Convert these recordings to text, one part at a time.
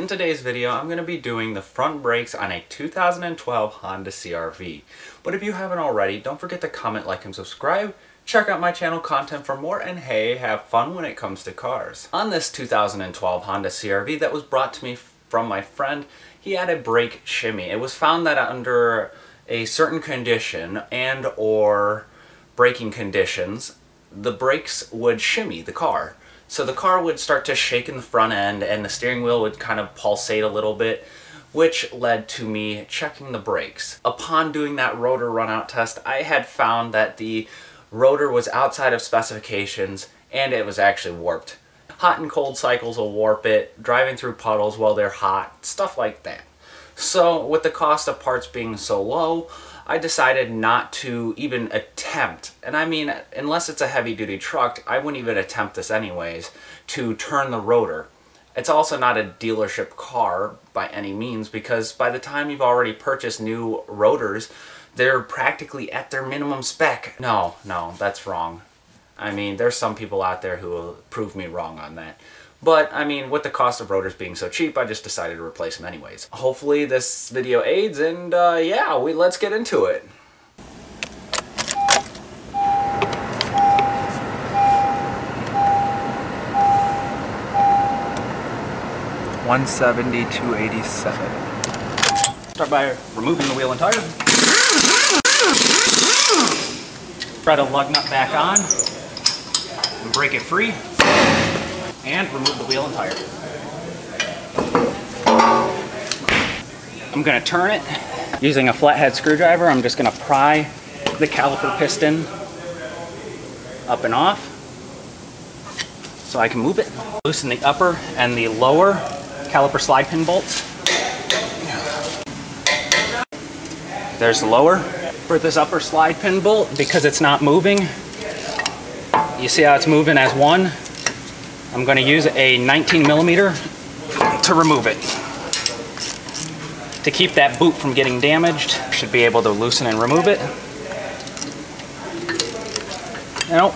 In today's video, I'm going to be doing the front brakes on a 2012 Honda CRV. But if you haven't already, don't forget to comment, like, and subscribe. Check out my channel content for more, and hey, have fun when it comes to cars. On this 2012 Honda CRV that was brought to me from my friend, he had a brake shimmy. It was found that under a certain condition and or braking conditions, the brakes would shimmy the car. So the car would start to shake in the front end and the steering wheel would kind of pulsate a little bit, which led to me checking the brakes. Upon doing that rotor run-out test, I had found that the rotor was outside of specifications and it was actually warped. Hot and cold cycles will warp it, driving through puddles while they're hot, stuff like that. So with the cost of parts being so low, I decided not to even attempt, and I mean, unless it's a heavy-duty truck, I wouldn't even attempt this anyways, to turn the rotor. It's also not a dealership car by any means, because by the time you've already purchased new rotors, they're practically at their minimum spec. No, that's wrong. I mean, there's some people out there who will prove me wrong on that. But, I mean, with the cost of rotors being so cheap, I just decided to replace them anyways. Hopefully this video aids, and yeah, let's get into it. $170,287. Start by removing the wheel and tire. Try to lug nut back on and break it free. And remove the wheel and tire. I'm going to turn it. Using a flathead screwdriver, I'm just going to pry the caliper piston up and off so I can move it. Loosen the upper and the lower caliper slide pin bolts. There's the lower. For this upper slide pin bolt, because it's not moving, you see how it's moving as one? I'm going to use a 19mm to remove it. To keep that boot from getting damaged, should be able to loosen and remove it. Nope.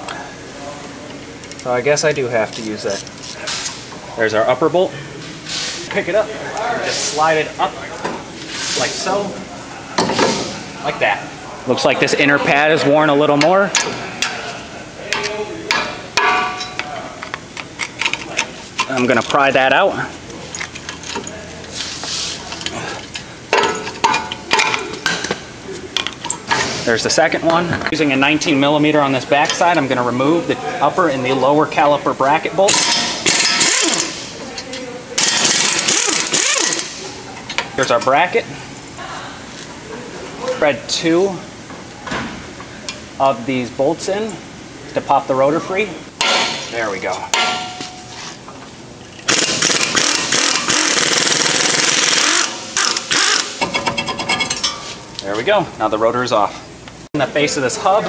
So I guess I do have to use that. There's our upper bolt. Pick it up, just slide it up like so, like that. Looks like this inner pad is worn a little more. I'm going to pry that out. There's the second one. Using a 19mm on this back side, I'm going to remove the upper and the lower caliper bracket bolts. Here's our bracket. Thread 2 of these bolts in to pop the rotor free. There we go. There we go. Now the rotor is off. In the face of this hub,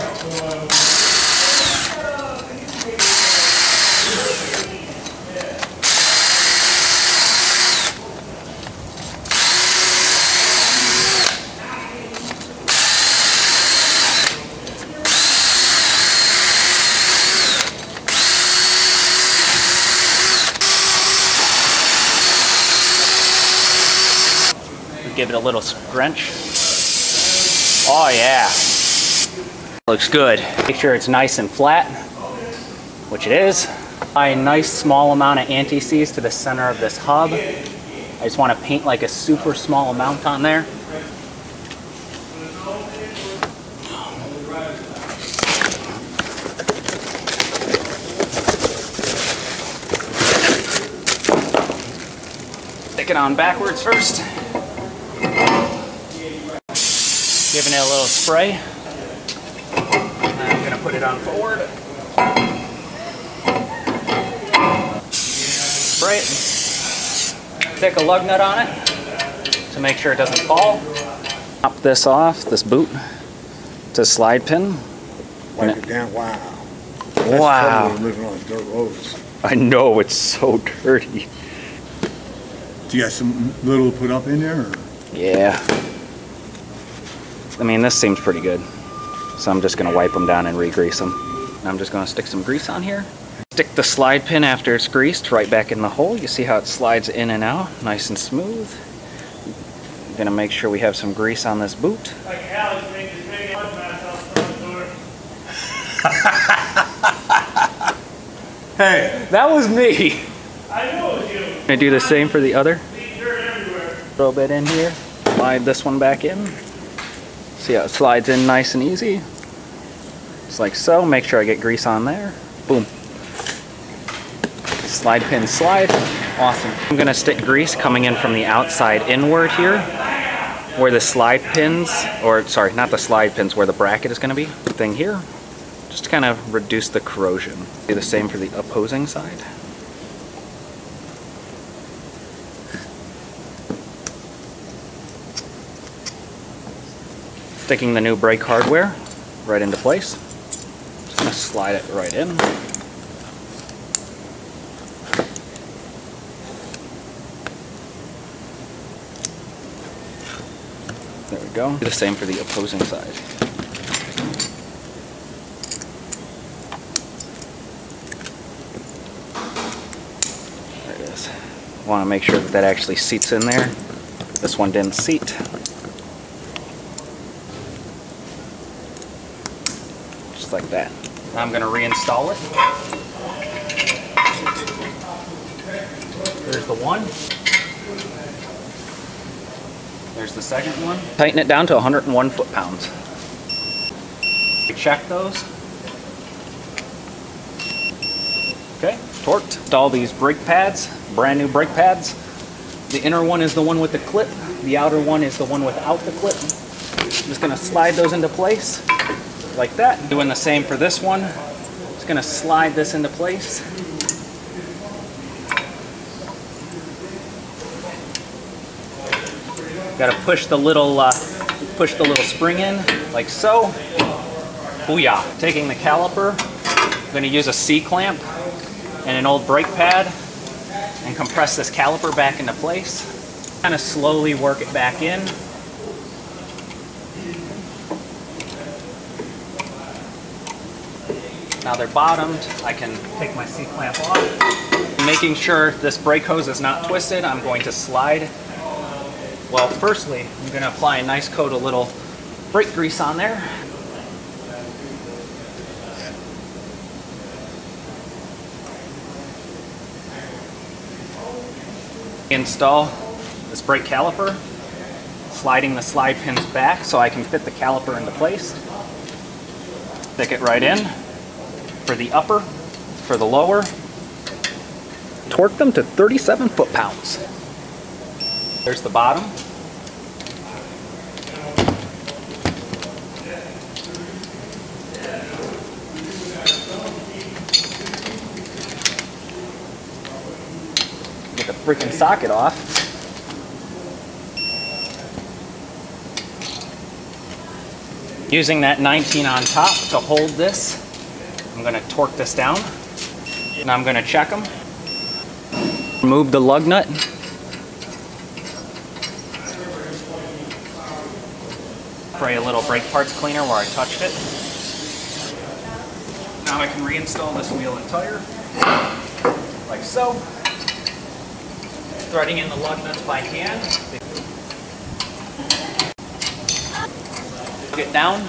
give it a little scrunch. Oh yeah, looks good. Make sure it's nice and flat, which it is. A nice small amount of anti-seize to the center of this hub. I just want to paint like a super small amount on there. Stick it on backwards first. Giving it a little spray. And I'm going to put it on forward. Spray it. Stick a lug nut on it to make sure it doesn't fall. Pop this off, this boot, to slide pin. Wipe it down. Wow. Wow. That's living on dirt roads. I know, it's so dirty. Do you got some little to put up in there? Or? Yeah. I mean, this seems pretty good. So I'm just going to wipe them down and re-grease them. I'm just going to stick some grease on here. Stick the slide pin after it's greased right back in the hole. You see how it slides in and out, nice and smooth. I'm gonna make sure we have some grease on this boot. Like Alex made this big mud mass out front door. Hey, That was me. I know it was you. Gonna do the same for the other. Leave dirt everywhere. Throw a bit in here. Slide this one back in. See how it slides in nice and easy. Just like so. Make sure I get grease on there. Boom. Slide pin slide. Awesome. I'm gonna stick grease coming in from the outside inward here, where the slide pins, or sorry, not the slide pins, where the bracket is gonna be. Thing here, just to kind of reduce the corrosion. Do the same for the opposing side. Sticking the new brake hardware right into place. Just gonna slide it right in. There we go. Do the same for the opposing side. There it is. Want to make sure that that actually seats in there. This one didn't seat. Just like that. Now I'm going to reinstall it. There's the one. There's the second one. Tighten it down to 101 foot-pounds. Check those. Okay, torqued. Install these brake pads, brand new brake pads. The inner one is the one with the clip. The outer one is the one without the clip. I'm just gonna slide those into place like that. Doing the same for this one. Just gonna slide this into place. Got to push the little spring in, like so. Booyah! Taking the caliper, I'm going to use a C-clamp and an old brake pad and compress this caliper back into place. Kind of slowly work it back in. Now they're bottomed, I can take my C-clamp off. Making sure this brake hose is not twisted, I'm going to slide. Well, firstly, I'm going to apply a nice coat of little brake grease on there. Install this brake caliper, sliding the slide pins back so I can fit the caliper into place. Stick it right in for the upper, for the lower. Torque them to 37 foot-pounds. There's the bottom. Get the freaking socket off. Using that 19 on top to hold this, I'm going to torque this down. And I'm going to check them. Remove the lug nut. Spray a little brake parts cleaner where I touched it. Now I can reinstall this wheel and tire, like so. Threading in the lug nuts by hand. Get down.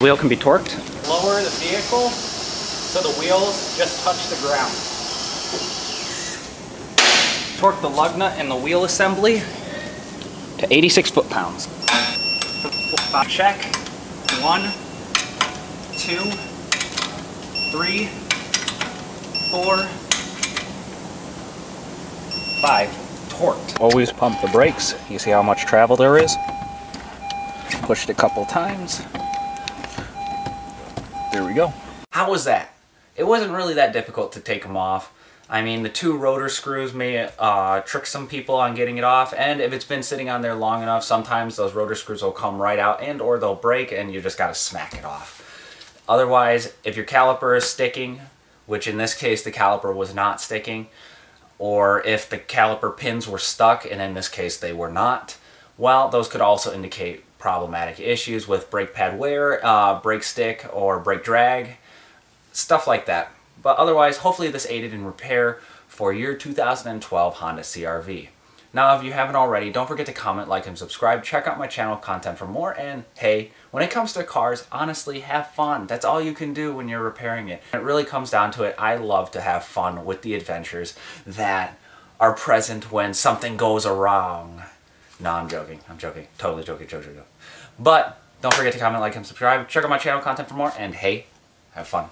Wheel can be torqued. Lower the vehicle so the wheels just touch the ground. Torque the lug nut and the wheel assembly to 86 foot-pounds. Check. 1, 2, 3, 4, 5. Torqued. Always pump the brakes. You see how much travel there is? Pushed a couple times. There we go. How was that? It wasn't really that difficult to take them off. I mean, the 2 rotor screws may trick some people on getting it off, and if it's been sitting on there long enough, sometimes those rotor screws will come right out and or they'll break and you just gotta smack it off. Otherwise, if your caliper is sticking, which in this case the caliper was not sticking, or if the caliper pins were stuck, and in this case they were not, well, those could also indicate problematic issues with brake pad wear, brake stick, or brake drag, stuff like that. But otherwise, hopefully this aided in repair for your 2012 Honda CRV. Now, if you haven't already, don't forget to comment, like, and subscribe. Check out my channel content for more. And hey, when it comes to cars, honestly, have fun. That's all you can do when you're repairing it. It really comes down to it. I love to have fun with the adventures that are present when something goes wrong. No, I'm joking. I'm joking. Totally joking. Joking. But don't forget to comment, like, and subscribe. Check out my channel content for more. And hey, have fun.